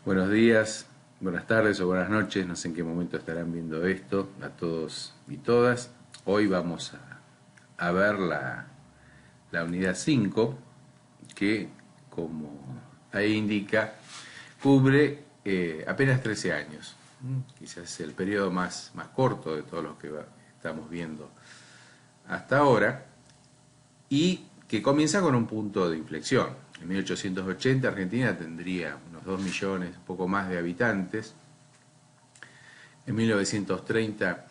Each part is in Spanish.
Buenos días, buenas tardes o buenas noches, no sé en qué momento estarán viendo esto, a todos y todas. Hoy vamos a ver la unidad 5, que, como ahí indica, cubre apenas 13 años. Quizás el periodo más corto de todos los que estamos viendo hasta ahora, y que comienza con un punto de inflexión. En 1880 Argentina tendría unos 2 millones, un poco más de habitantes. En 1930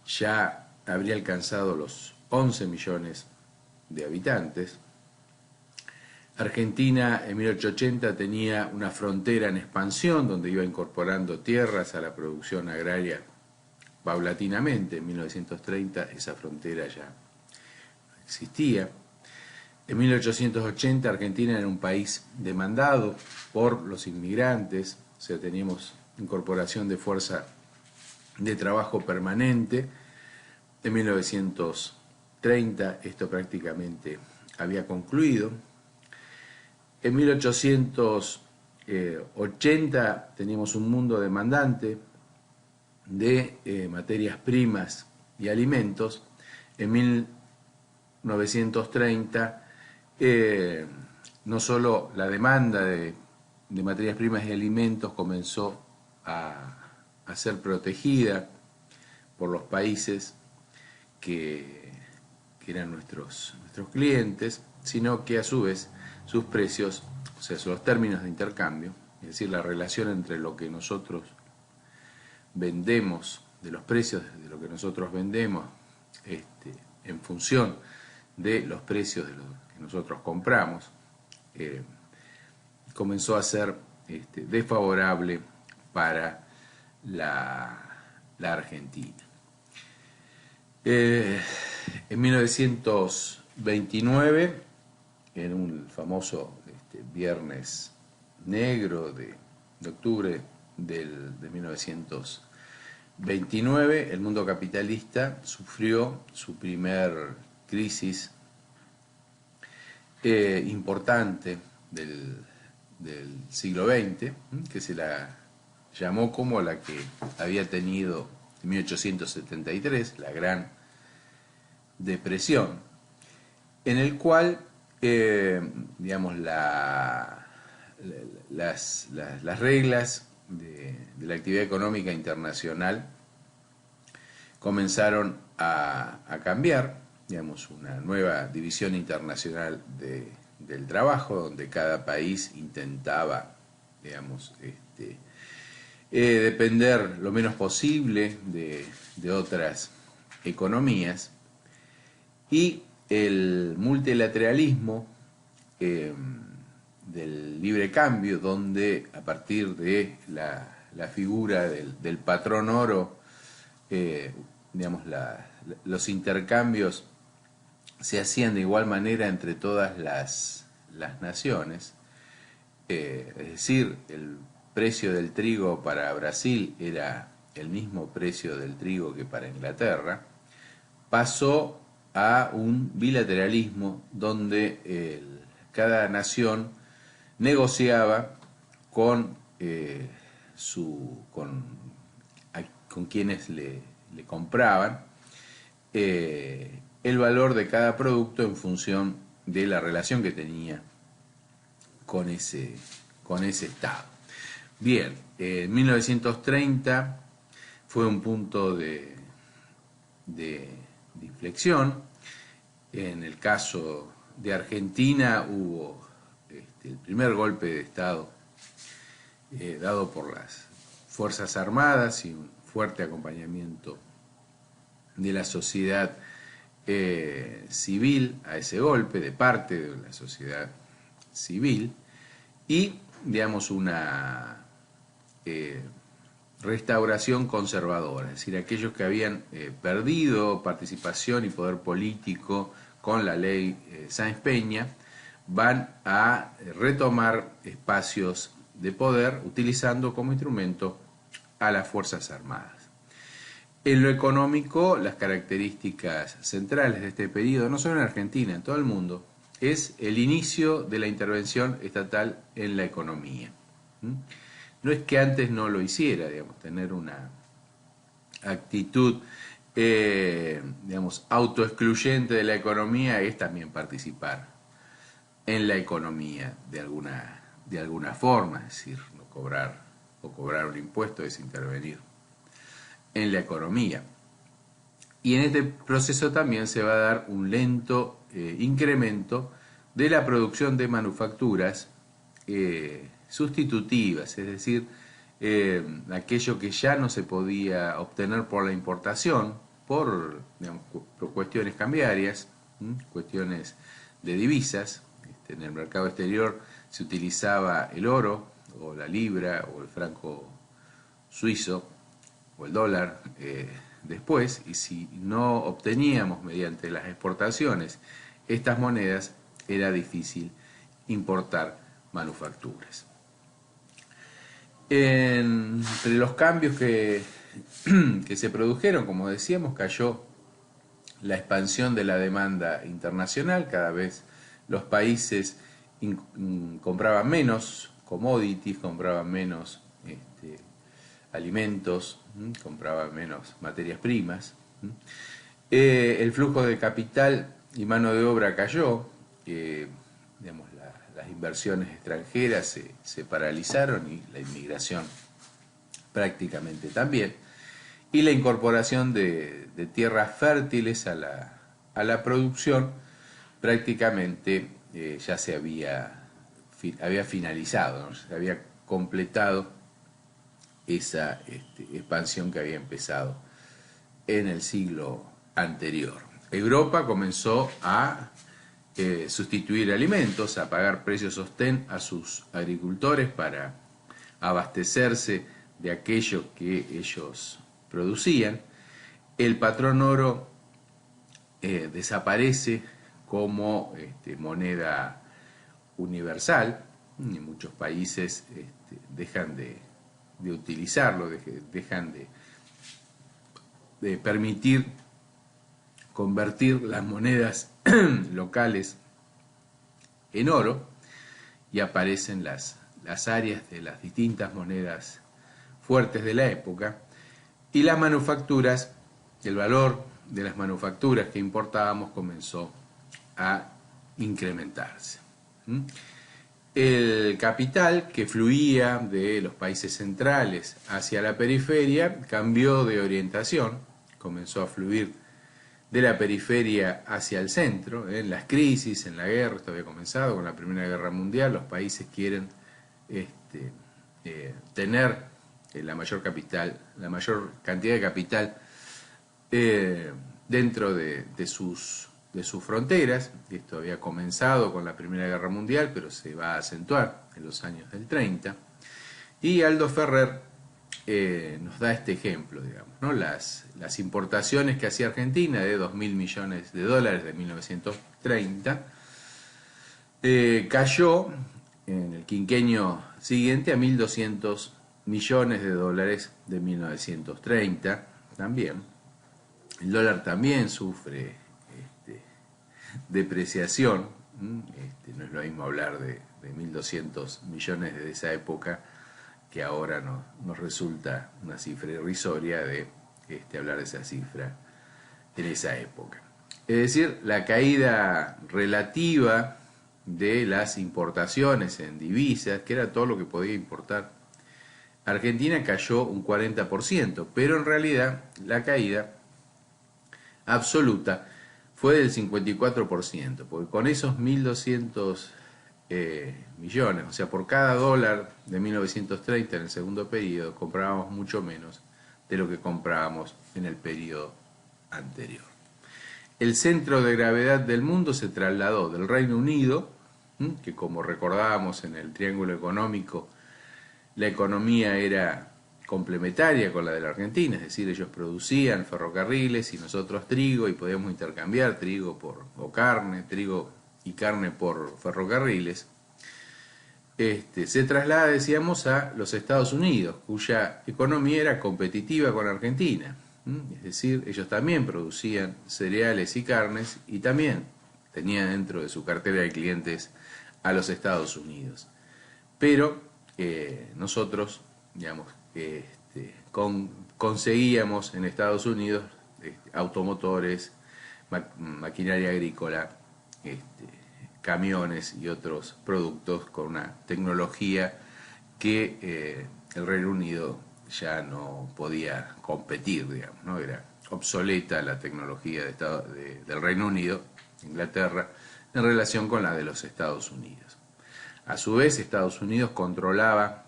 ya habría alcanzado los 11 millones de habitantes. Argentina en 1880 tenía una frontera en expansión donde iba incorporando tierras a la producción agraria paulatinamente. En 1930 esa frontera ya existía. En 1880 Argentina era un país demandado por los inmigrantes, o sea, teníamos incorporación de fuerza de trabajo permanente. En 1930 esto prácticamente había concluido. En 1880 teníamos un mundo demandante de materias primas y alimentos. En 1930 no solo la demanda de materias primas y alimentos comenzó a ser protegida por los países que eran nuestros clientes, sino que a su vez sus precios, o sea, los términos de intercambio, es decir, la relación entre lo que nosotros vendemos, de los precios de lo que nosotros vendemos, en función de los precios de lo que nosotros compramos, comenzó a ser desfavorable para la Argentina. En 1929, en un famoso viernes negro de octubre de 1929, el mundo capitalista sufrió su primer crisis importante del siglo XX, que se la llamó como la que había tenido en 1873, la Gran Depresión, en el cual digamos las reglas de la actividad económica internacional comenzaron a cambiar, digamos, una nueva división internacional del trabajo, donde cada país intentaba, digamos, depender lo menos posible de otras economías, y el multilateralismo del libre cambio, donde a partir de la figura del patrón oro, digamos, los intercambios se hacían de igual manera entre todas las naciones, es decir, el precio del trigo para Brasil era el mismo precio del trigo que para Inglaterra, pasó a un bilateralismo donde cada nación negociaba con quienes le compraban el valor de cada producto en función de la relación que tenía con ese Estado. Bien, en 1930 fue un punto de inflexión. En el caso de Argentina hubo el primer golpe de Estado dado por las Fuerzas Armadas y un fuerte acompañamiento de la sociedad civil a ese golpe, de parte de la sociedad civil, y, digamos, una restauración conservadora, es decir, aquellos que habían perdido participación y poder político con la ley Sáenz Peña van a retomar espacios de poder utilizando como instrumento a las Fuerzas Armadas. En lo económico, las características centrales de este periodo, no solo en Argentina, en todo el mundo, es el inicio de la intervención estatal en la economía. no es que antes no lo hiciera, digamos, tener una actitud, digamos, autoexcluyente de la economía es también participar en la economía de alguna forma, es decir, no cobrar o cobrar un impuesto es intervenir en la economía. Y en este proceso también se va a dar un lento incremento de la producción de manufacturas sustitutivas, es decir, aquello que ya no se podía obtener por la importación, digamos, por cuestiones cambiarias, cuestiones de divisas. En el mercado exterior se utilizaba el oro, o la libra, o el franco suizo, o el dólar después, y si no obteníamos mediante las exportaciones estas monedas, era difícil importar manufacturas. Entre los cambios que se produjeron, como decíamos, cayó la expansión de la demanda internacional. Cada vez los países compraban menos commodities, compraban menos alimentos, compraban menos materias primas. El flujo de capital y mano de obra cayó, digamos, las inversiones extranjeras se paralizaron y la inmigración prácticamente también, y la incorporación de tierras fértiles a la producción prácticamente ya se había finalizado, ¿no? Se había completado esa expansión que había empezado en el siglo anterior. Europa comenzó a sustituir alimentos, a pagar precios sostén a sus agricultores para abastecerse de aquello que ellos producían. El patrón oro desaparece como moneda universal, y muchos países dejan de utilizarlo, dejan de permitir convertir las monedas locales en oro, y aparecen las áreas de las distintas monedas fuertes de la época, y las manufacturas, el valor de las manufacturas que importábamos comenzó a incrementarse. El capital que fluía de los países centrales hacia la periferia cambió de orientación, comenzó a fluir de la periferia hacia el centro. En las crisis, en la guerra, esto había comenzado con la Primera Guerra Mundial, los países quieren tener la mayor cantidad de capital dentro de sus fronteras. Esto había comenzado con la Primera Guerra Mundial, pero se va a acentuar en los años del 30. Y Aldo Ferrer nos da este ejemplo, digamos, ¿no? Las importaciones que hacía Argentina de 2.000 millones de dólares de 1930 cayó en el quinquenio siguiente a 1.200 millones de dólares de 1930 también. El dólar también sufre depreciación. No es lo mismo hablar de 1.200 millones de esa época, que ahora nos resulta una cifra irrisoria de hablar de esa cifra en esa época. Es decir, la caída relativa de las importaciones en divisas, que era todo lo que podía importar Argentina, cayó un 40%, pero en realidad la caída absoluta fue del 54%, porque con esos 1.200 millones, o sea, por cada dólar de 1930 en el segundo periodo, comprábamos mucho menos de lo que comprábamos en el periodo anterior. El centro de gravedad del mundo se trasladó del Reino Unido, que como recordábamos en el triángulo económico, la economía era complementaria con la de la Argentina, es decir, ellos producían ferrocarriles y nosotros trigo, y podíamos intercambiar trigo o carne, trigo y carne por ferrocarriles. Se traslada, decíamos, a los Estados Unidos, cuya economía era competitiva con Argentina. Es decir, ellos también producían cereales y carnes y también tenían dentro de su cartera de clientes a los Estados Unidos. Pero nosotros digamos, conseguíamos en Estados Unidos automotores, maquinaria agrícola, camiones y otros productos con una tecnología que el Reino Unido ya no podía competir, digamos, ¿no? Era obsoleta la tecnología del Reino Unido, Inglaterra, en relación con la de los Estados Unidos. A su vez, Estados Unidos controlaba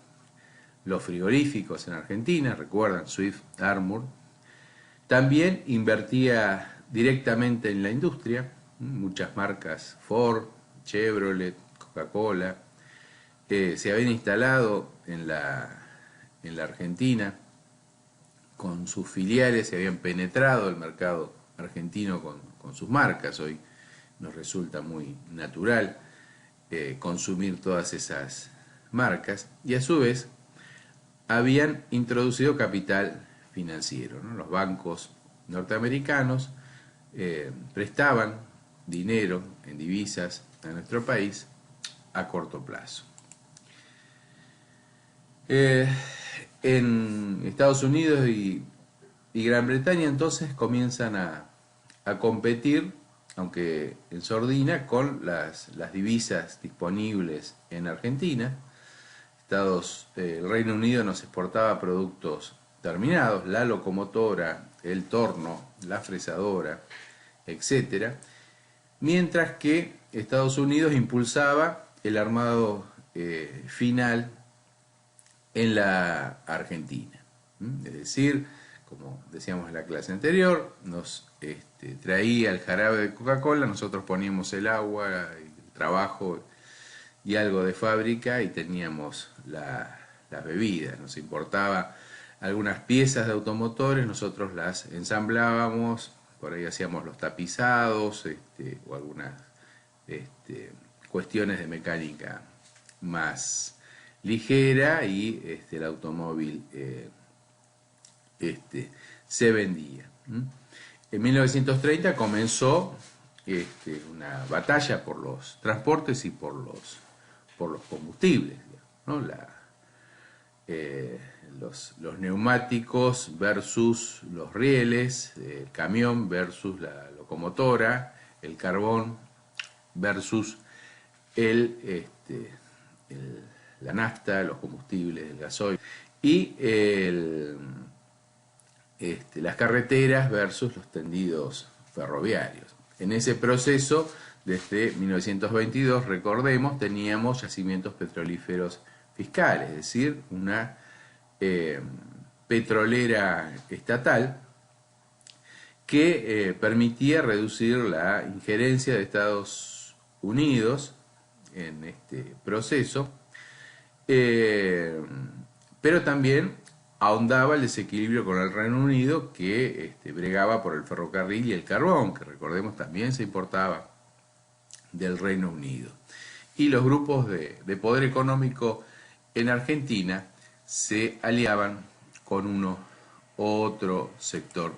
los frigoríficos en Argentina, recuerdan, Swift, Armour. También invertía directamente en la industria, muchas marcas Ford, Chevrolet, Coca-Cola, se habían instalado en la Argentina con sus filiales, se habían penetrado el mercado argentino con sus marcas. Hoy nos resulta muy natural consumir todas esas marcas, y a su vez habían introducido capital financiero, ¿no? Los bancos norteamericanos prestaban dinero en divisas a nuestro país a corto plazo. En Estados Unidos y Gran Bretaña entonces comienzan a competir, aunque en sordina, con las divisas disponibles en Argentina. El Reino Unido nos exportaba productos terminados, la locomotora, el torno, la fresadora, etc. Mientras que Estados Unidos impulsaba el armado final en la Argentina. Es decir, como decíamos en la clase anterior, nos traía el jarabe de Coca-Cola, nosotros poníamos el agua, el trabajo y algo de fábrica y teníamos las bebidas. Nos importaba algunas piezas de automotores, nosotros las ensamblábamos, por ahí hacíamos los tapizados o algunas cuestiones de mecánica más ligera, y el automóvil se vendía. En 1930 comenzó una batalla por los transportes y por los combustibles, ¿no? Los neumáticos versus los rieles, el camión versus la locomotora, el carbón versus la nafta, los combustibles, el gasoil, y las carreteras versus los tendidos ferroviarios. En ese proceso, desde 1922, recordemos, teníamos yacimientos petrolíferos fiscales, es decir, una petrolera estatal que permitía reducir la injerencia de Estados Unidos en este proceso, pero también ahondaba el desequilibrio con el Reino Unido, que bregaba por el ferrocarril y el carbón, que recordemos también se importaba del Reino Unido. Y los grupos de poder económico en Argentina se aliaban con uno u otro sector